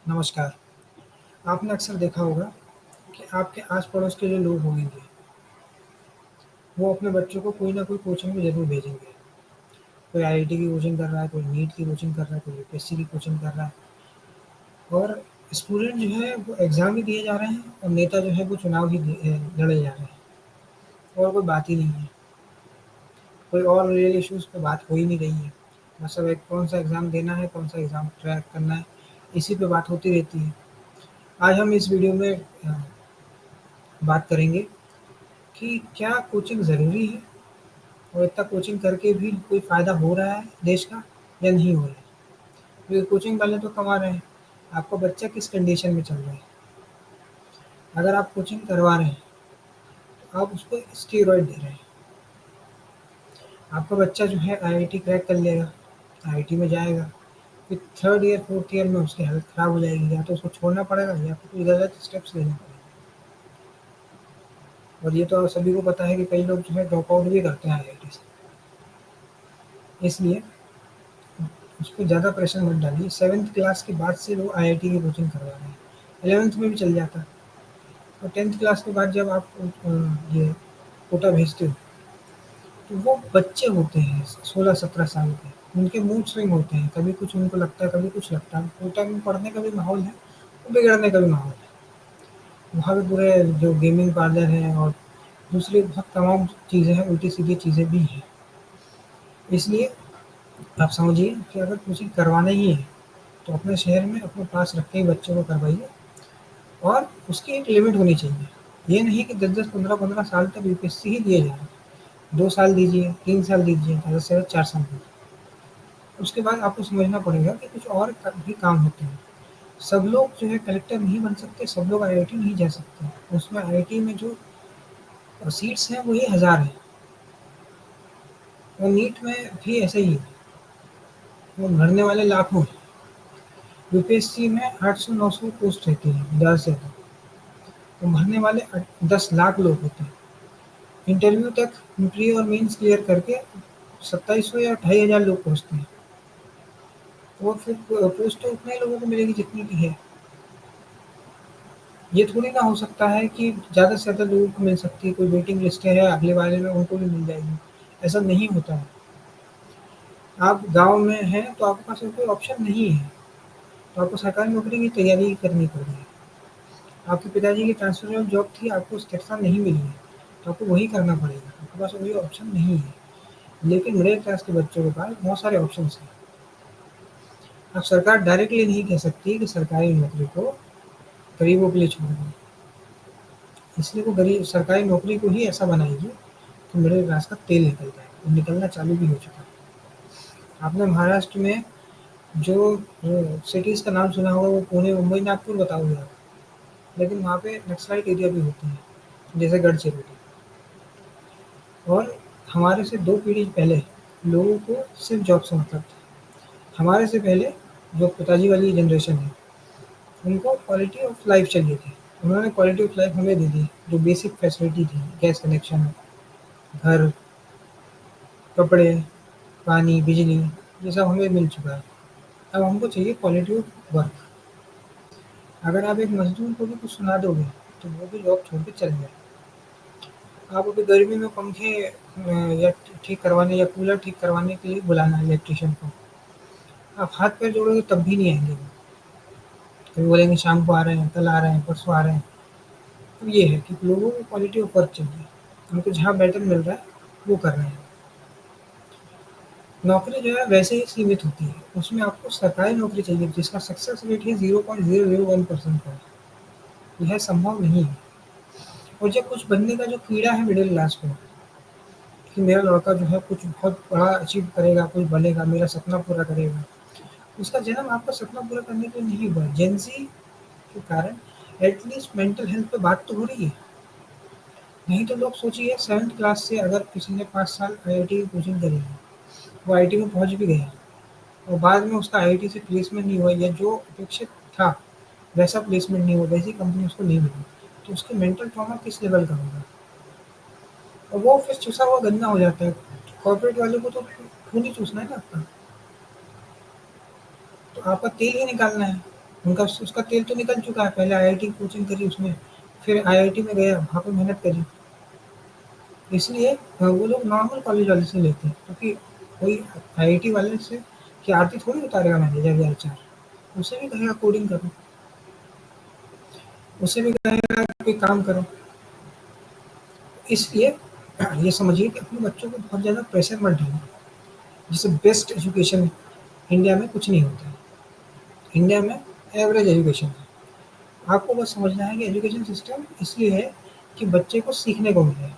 नमस्कार। आपने अक्सर देखा होगा कि आपके आस-पड़ोस के जो लोग होंगे, वो अपने बच्चों को कोई न कोई कोचिंग में ज़रूर भेजेंगे। कोई आईआईटी की कोचिंग कर रहा है, कोई नीट की कोचिंग कर रहा है, कोई यूपीएससी की कोचिंग कर रहा है और स्टूडेंट जो है वो एग्ज़ाम ही दिए जा रहे हैं और नेता जो है वो चुनाव ही लड़े जा रहे हैं और कोई बात ही नहीं है। कोई और रियल इश्यूज़ पे बात हो ही नहीं रही है। बस अब एक कौन-सा एग्ज़ाम देना है, कौन-सा एग्ज़ाम क्रैक करना है, इसी पे बात होती रहती है। आज हम इस वीडियो में बात करेंगे कि क्या कोचिंग ज़रूरी है? और इतना कोचिंग करके भी कोई फ़ायदा हो रहा है देश का या नहीं हो रहा है? क्योंकि कोचिंग वाले तो कमा रहे हैं, आपका बच्चा किस कंडीशन में चल रहा है? अगर आप कोचिंग करवा रहे हैं, तो आप उसको स्टेरॉइड दे रहे हैं। आपका बच्चा जो है आईआईटी क्रैक कर लेगा, आईआईटी में जाएगा, फिर 3rd ईयर, 4th ईयर में उसकी हालत ख़राब हो जाएगी, या तो उसको छोड़ना पड़ेगा या फिर कोई गलत स्टेप्स लेने पड़ेंगे। और ये तो आप सभी को पता है कि कई लोग जो है ड्रॉप आउट भी करते हैं आईआईटी से। इसलिए उस पे ज़्यादा प्रेशर मत डालिए। 7th क्लास के बाद से लोग आईआईटी की कोचिंग करवा रहे हैं। 11th में भी चल जाता है और 10th क्लास के बाद जब आप ये कोटा भेजते हो, तो वो बच्चे होते हैं 16-17 साल के। उनके मूड स्विंग होते हैं, कभी कुछ उनको लगता है, कभी कुछ लगता है। कोटा में पढ़ने का भी माहौल है, और बिगड़ने का भी माहौल है। वहाँ पे पूरे जो गेमिंग पार्लर है और दूसरी बहुत तमाम चीज़ें हैं, उल्टी-सीधी चीज़ें भी हैं। इसलिए आप समझिए कि अगर कोचिंग करवाना ही है, तो अपने शहर में अपने पास रख के ही बच्चों को करवाइए और उसकी एक लिमिट होनी चाहिए। ये नहीं कि 10-10, 15-15 साल तक यूपीएससी ही दिए जा रहे हैं। 2 साल दीजिए, 3 साल दीजिए, ज़्यादा से ज़्यादा 4 साल दीजिए। उसके बाद आपको समझना पड़ेगा कि कुछ और भी काम होते हैं। सब लोग जो है कलेक्टर नहीं बन सकते, सब लोग आईआईटी नहीं जा सकते। उसमें आईआईटी में जो सीट्स हैं वही 1000 हैं और नीट में भी ऐसा ही है, वो भरने वाले लाखों हैं। यूपीएससी में 800-900 पोस्ट रहती है ज़्यादा से ज़्यादा, तो भरने वाले 10 लाख लोग होते हैं। इंटरव्यू तक प्री और मेंस क्लियर करके 2700 या 2500 लोग पहुँचते हैं। तो फिर पोस्ट तो उतने ही लोगों को मिलेगी जितनी की है। ये थोड़ी ना हो सकता है कि ज़्यादा से ज़्यादा लोगों को मिल सकती है, कोई वेटिंग लिस्ट है अगले वाले में उनको भी मिल जाएगी। ऐसा नहीं होता है। आप गाँव में हैं तो आपके पास कोई ऑप्शन नहीं है, तो आपको सरकारी नौकरी की तैयारी ही करनी पड़ रही है। आपके पिताजी की ट्रांसफर जॉब थी, आपको स्थिरता नहीं मिली है, तो आपको वही करना पड़ेगा। आपके पास कोई ऑप्शन नहीं है। लेकिन मिडिल क्लास के बच्चों के पास बहुत सारे ऑप्शंस हैं। अब सरकार डायरेक्टली नहीं कह सकती कि सरकारी नौकरी को गरीबों के लिए छोड़ दो। इसलिए वो गरीब सरकारी नौकरी को ही ऐसा बनाएगी कि मिडिल क्लास का तेल निकल जाए और निकलना चालू भी हो चुका है। आपने महाराष्ट्र में जो सिटीज़ का नाम सुना होगा वो पुणे, मुंबई, नागपुर बताओगे आप। लेकिन वहाँ पे नक्सलाइट एरिया भी होते हैं, जैसे गढ़चिरौली। और हमारे से 2 पीढ़ी पहले लोगों को सिर्फ़ जॉब से मतलब था। हमारे से पहले जो पिताजी वाली जनरेशन है, उनको क्वालिटी ऑफ लाइफ़ चाहिए थी। उन्होंने क्वालिटी ऑफ लाइफ़ हमें दे दी, जो बेसिक फैसिलिटी थी, गैस कनेक्शन, घर, कपड़े, पानी, बिजली, ये सब हमें मिल चुका है। अब हमको चाहिए क्वालिटी ऑफ वर्क। अगर आप एक मज़दूर को भी कुछ सुना दोगे, तो वो भी जॉब छोड़ के चले जाएगा। आप अभी गर्मी में पंखे या ठीक करवाने या कूलर ठीक करवाने के लिए बुलाना है इलेक्ट्रीशियन को। आप हाथ पैर जोड़ोगे तब भी नहीं आएँगे वो। कभी बोलेंगे शाम को आ रहे हैं, कल आ रहे हैं, परसों आ रहे हैं। तो ये है कि लोगों को क्वालिटी ऑफ वर्क चाहिए। उनको जहाँ बेटर मिल रहा है, वो कर रहे हैं। नौकरी जो है वैसे ही सीमित होती है। उसमें आपको सरकारी नौकरी चाहिए जिसका सक्सेस रेट ही 0.001% का है। यह संभव नहीं है। और जब कुछ बनने का जो कीड़ा है मिडिल क्लास को, कि मेरा लड़का जो है कुछ बहुत बड़ा अचीव करेगा, कुछ बनेगा, मेरा सपना पूरा करेगा। उसका जन्म आपका सपना पूरा करने के लिए नहीं हुआ। जेन ज़ी के कारण एटलीस्ट मेंटल हेल्थ पे बात तो हो रही है। नहीं तो लोग सोचिए 7th क्लास से अगर किसी ने 5 साल आईआईटी की कोचिंग करी है, वो आईआईटी में पहुँच भी गया और बाद में उसका आईआईटी से प्लेसमेंट नहीं हुआ या जो अपेक्षित था, वैसा प्लेसमेंट नहीं हुआ, वैसी कंपनी उसको नहीं मिली, तो उसकी मेंटल ट्रॉमा किस लेवल का होगा? और वो फिर चूसा हुआ गन्ना हो जाता है। कॉर्पोरेट वाले को तो खून ही चूसना है ना आपका, तो आपका तेल ही निकालना है। उनका उसका तेल तो निकल चुका है, पहले आईआईटी की कोचिंग करी उसने, फिर आईआईटी में गया, वहाँ पे मेहनत करी। इसलिए वो लोग नॉर्मल कॉलेज वाले से लेते हैं, क्योंकि कोई आईआईटी वाले से की आरती थोड़ी उतारेगा मैनेजर या एचआर। उसे भी कहेगा कोडिंग करो, उसे भी कहेगा कोई काम करो। इसलिए ये समझिए कि अपने बच्चों को बहुत ज़्यादा प्रेशर मत डालिए। जैसे बेस्ट एजुकेशन इंडिया में कुछ नहीं होता है। इंडिया में एवरेज एजुकेशन है। आपको बस समझना है कि एजुकेशन सिस्टम इसलिए है कि बच्चे को सीखने को मिले।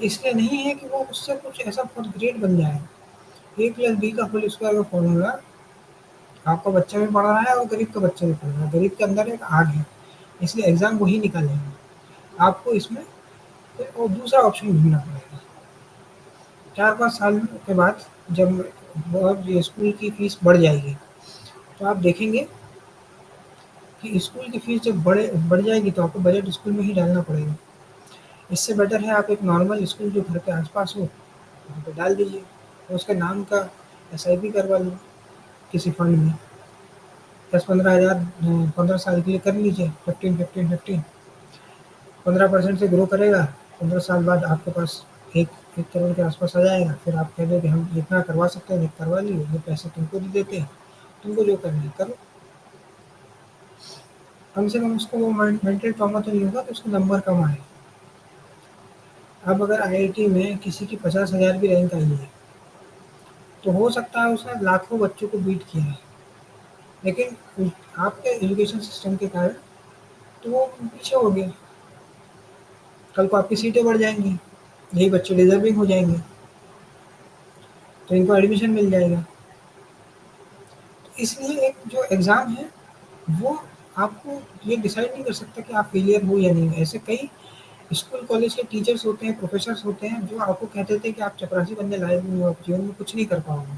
इसलिए नहीं है कि वो उससे कुछ ऐसा बहुत ग्रेट बन जाए। ए प्लस बी का होल स्क्वायर का फॉर्मूला आपका बच्चा भी पढ़ रहा है और गरीब का बच्चा भी पढ़ रहा है। गरीब के अंदर एक आग है, इसलिए एग्ज़ाम वही निकालेंगे। आपको इसमें कोई और दूसरा ऑप्शन ढूँढना पड़ेगा। 4-5 साल के बाद जब बहुत ये स्कूल की फीस बढ़ जाएगी, तो आप देखेंगे कि स्कूल की फीस जब बढ़ जाएगी तो आपको बजट स्कूल में ही डालना पड़ेगा। इससे बेटर है आप एक नॉर्मल स्कूल जो घर के आस-पास हो, वहाँ पे डाल दीजिए और उसके नाम का एसआईपी करवा लीजिए किसी फंड में। 10-15 हज़ार 15 साल के लिए कर लीजिए, 15-15-15, 15% से ग्रो करेगा। 15 साल बाद आपके पास 1 करोड़ के आस-पास आ जाएगा। फिर आप कह दो कि हम जितना करवा सकते हैं करवा लिए, ये पैसे तुमको दे देते हैं, तुमको जो करना है करो। कम से कम उसको वो मेंटल ट्रॉमा तो नहीं होगा कि उसके नंबर कम आए। अब अगर आईआईटी में किसी की 50,000 भी रैंक आई है, तो हो सकता है उसने लाखों बच्चों को बीट किया है, लेकिन आपके एजुकेशन सिस्टम के कारण तो वो पीछे हो गए। कल को आपकी सीटें बढ़ जाएँगी, यही बच्चे डिज़र्विंग हो जाएँगे, तो इनको एडमिशन मिल जाएगा। इसलिए एक जो एग्ज़ाम है, वो आपको ये डिसाइड नहीं कर सकता कि आप फेलियर हो या नहीं। ऐसे कई स्कूल कॉलेज के टीचर्स होते हैं, प्रोफ़ेसर्स होते हैं, जो आपको कहते थे कि आप चपरासी बनने लायक नहीं हो, आप जीवन में कुछ नहीं कर पाओगे,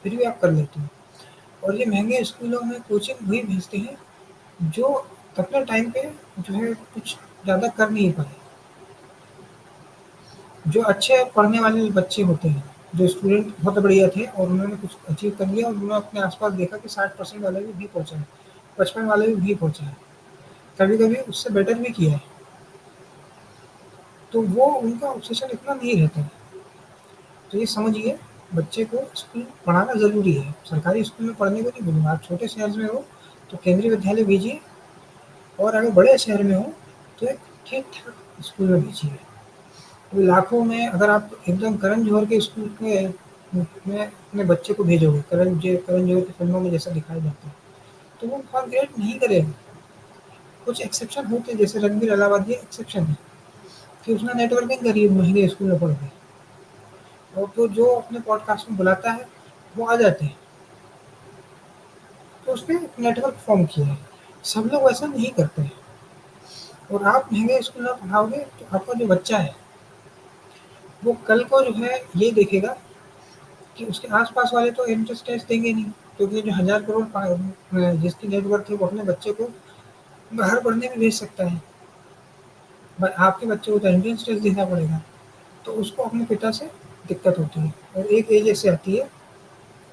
फिर भी आप कर लेते हो। और ये महँगे स्कूलों में कोचिंग वही भेजते हैं, जो अपने टाइम पे जो है कुछ ज़्यादा कर नहीं पाए। जो अच्छे पढ़ने वाले बच्चे होते हैं, जो स्टूडेंट बहुत बढ़िया थे और उन्होंने कुछ अचीव कर लिया और उन्होंने अपने आस-पास देखा कि 60% वाले भी पहुँचा है, 55 वाले भी पहुँचा है, कभी-कभी उससे बेटर भी किया है। तो वो उनका ऑब्सेशन इतना नहीं रहता है। तो ये समझिए, बच्चे को स्कूल पढ़ाना ज़रूरी है। सरकारी स्कूल में पढ़ने को नहीं बोलूँगा। आप छोटे शहर में हो, तो केंद्रीय विद्यालय भेजिए, और अगर बड़े शहर में हो, तो एक ठीक-ठाक स्कूल में भेजिए। तो लाखों में अगर आप एकदम करण जौहर के स्कूल में अपने बच्चे को भेजोगे, करण जौहर की फ़िल्मों में जैसा दिखाया जाता है, तो वो बहुत ग्रेट नहीं करेगा। कुछ एक्सेप्शन होते हैं, जैसे रणबीर अलाहाबादी एक्सेप्शन है कि उसने नेटवर्किंग करी है महँगे स्कूल में पढ़ के, और तो जो अपने पॉडकास्ट में बुलाता है, वो आ जाते हैं। तो उसने एक नेटवर्क फ़ॉर्म किया है। सब लोग वैसा नहीं करते हैं, और आप महँगे स्कूल में पढ़ाओगे तो आपका जो बच्चा है, वो कल को जो है ये देखेगा कि उसके आस-पास वाले तो एंट्रेंस टेस्ट देंगे नहीं, क्योंकि जो हज़ार करोड़ जिसकी नेटवर्थ है, वो अपने बच्चे को बाहर पढ़ने भी भेज सकता है। बट आपके बच्चे को तो एंट्रेंस टेस्ट देना पड़ेगा, तो उसको अपने पिता से दिक्कत होती है। और एक एज ऐसे आती है,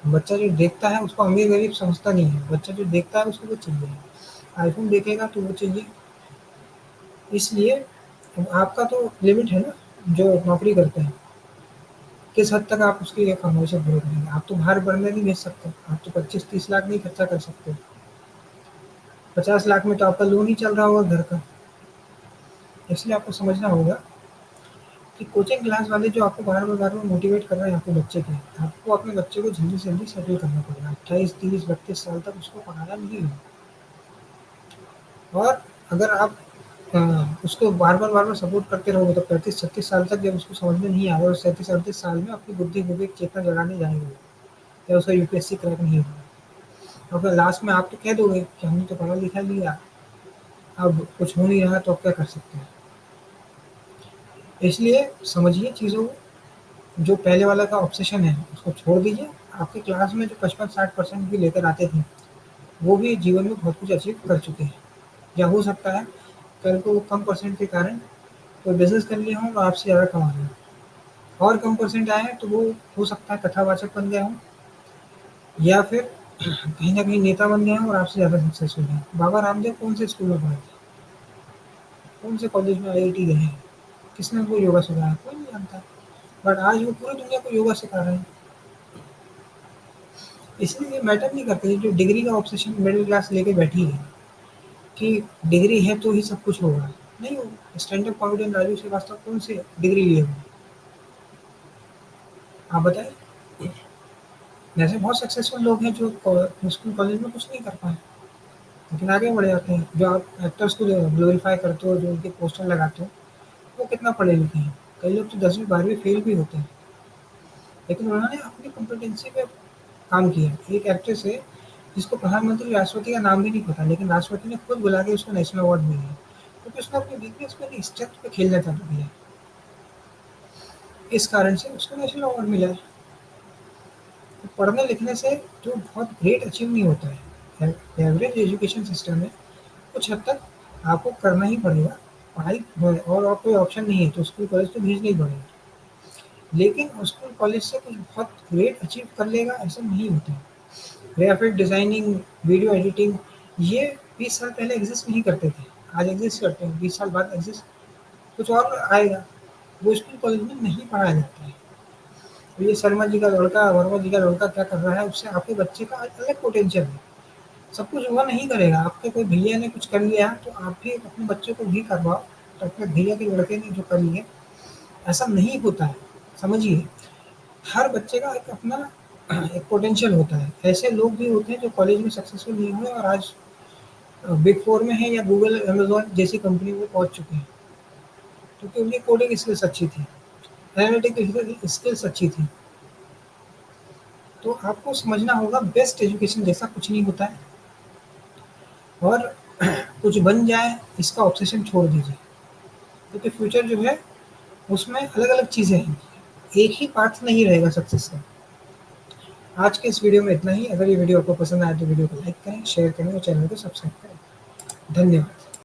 बच्चा जो देखता है उसको अमीर-गरीब समझता नहीं है, बच्चा जो देखता है उसको वो चाहिए। आईफ़ोन देखेगा तो वो चाहिए। इसलिए अब आपका तो लिमिट है ना, जो नौकरी करते हैं, किस हद तक आप उसकी ख़ामोशी पूरी करेंगे। आप तो बाहर पढ़ने नहीं भेज सकते, आप तो 25-30 लाख नहीं खर्चा कर सकते। 50 लाख में तो आपका लोन ही चल रहा होगा घर का। इसलिए आपको समझना होगा कि कोचिंग क्लास वाले जो आपको बार-बार मोटिवेट कर रहे हैं आपके बच्चे के, आपको अपने बच्चे को जल्दी से जल्दी सेटल करना पड़ेगा। 28, 30, 32 साल तक उसको पढ़ाना नहीं है। और अगर आप उसको बार-बार सपोर्ट करते रहोगे, तो 35-36 साल तक जब उसको समझ में नहीं आएगा, और 37-38 साल में अपनी बुद्धि विवेक चेतना जगाने जाएँगे, या उसका यूपीएससी क्रैक नहीं होगा। और फिर लास्ट में आप तो कह दोगे कि हमने तो पढ़ा लिखा लिया, अब कुछ हो नहीं रहा, तो अब क्या कर सकते हैं। इसलिए समझिए चीज़ों को, जो पहले वाला का ऑब्सेशन है उसको छोड़ दीजिए। आपकी क्लास में जो 55-60% भी लेकर आते थे, वो भी जीवन में बहुत कुछ अचीव कर चुके हैं। या हो सकता है कल को वो कम परसेंट के कारण कोई बिज़नेस कर लिए हों और आपसे ज़्यादा कमा रहे हों। और कम परसेंट आए हैं तो वो हो सकता है कथावाचक बन गए हों, या फिर कहीं न कहीं नेता बन गए हैं और आपसे ज़्यादा सक्सेसफुल हैं। बाबा रामदेव कौन से स्कूल में पढ़े थे? कौन से कॉलेज में आईआईटी गए हैं? किसने उनको योगा सिखाया? कोई नहीं जानता। बट आज वो पूरी दुनिया को योगा सिखा रहे हैं। इसलिए ये मैटर नहीं करता, ये जो डिग्री का ऑब्सेशन मिडल क्लास लेके बैठी है कि डिग्री है तो ही सब कुछ होगा। नहीं होगा। Stand up comedian Raju Srivastava कौन से डिग्री लिए हुए हैं? आप बताइए? वैसे बहुत सक्सेसफुल लोग हैं जो स्कूल कॉलेज में कुछ नहीं कर पाए, लेकिन आगे बढ़ जाते हैं। जो आप एक्टर्स को जो ग्लोरीफाई करते हो, जो उनके पोस्टर लगाते हो, वो कितना पढ़े लिखे हैं। कई लोग तो 10वीं 12वीं फेल भी होते हैं, लेकिन उन्होंने अपनी कॉम्पिटेंसी पे काम किया। एक एक्ट्रेस है जिसको प्रधानमंत्री राष्ट्रपति का नाम भी नहीं पता, लेकिन राष्ट्रपति ने खुद बुला के उसको नेशनल अवार्ड दिया है, क्योंकि उसने अपनी वीकनेस पे नहीं, स्ट्रेंथ पे खेलना चालू किया। इस कारण से उसको नेशनल अवार्ड मिला है। तो पढ़ने लिखने से जो बहुत ग्रेट अचीव नहीं होता है। एवरेज एजुकेशन सिस्टम में कुछ हद तक आपको करना ही पड़ेगा पढ़ाई, और कोई ऑप्शन नहीं है, तो स्कूल कॉलेज तो भेजना ही पड़ेगा। लेकिन स्कूल कॉलेज से कुछ बहुत ग्रेट अचीव कर लेगा ऐसा नहीं होता है। ग्राफिक डिज़ाइनिंग, वीडियो एडिटिंग, ये 20 साल पहले एग्ज़िस्ट नहीं करते थे। आज एग्ज़िस्ट करते हैं, 20 साल बाद एग्ज़िस्ट कुछ और आएगा। वो स्कूल कॉलेज में नहीं पढ़ाया जाता है। तो ये शर्मा जी का लड़का, वर्मा जी का लड़का क्या कर रहा है, उससे आपके बच्चे का अलग पोटेंशियल है। सब कुछ वो नहीं करेगा। आपके कोई भैया ने कुछ कर लिया तो आप भी अपने बच्चों को भी करवाओ। तो अपने भैया के लड़के ने जो कर लिया, ऐसा नहीं होता है। समझिए, हर बच्चे का एक अपना एक पोटेंशियल होता है। ऐसे लोग भी होते हैं जो कॉलेज में सक्सेसफुल नहीं हुए और आज बिग फोर में है या गूगल, अमेज़न जैसी कंपनी में पहुँच चुके हैं, क्योंकि उनकी कोडिंग स्किल्स अच्छी थी, एनालिटिक स्किल्स अच्छी थी। तो आपको समझना होगा बेस्ट एजुकेशन जैसा कुछ नहीं होता है, और कुछ बन जाए इसका ऑब्सेशन छोड़ दीजिए, क्योंकि फ्यूचर जो है उसमें अलग-अलग चीज़ें हैं। एक ही पाथ नहीं रहेगा सक्सेस का। आज के इस वीडियो में इतना ही। अगर ये वीडियो आपको पसंद आए तो वीडियो को लाइक करें, शेयर करें और चैनल को सब्सक्राइब करें। धन्यवाद।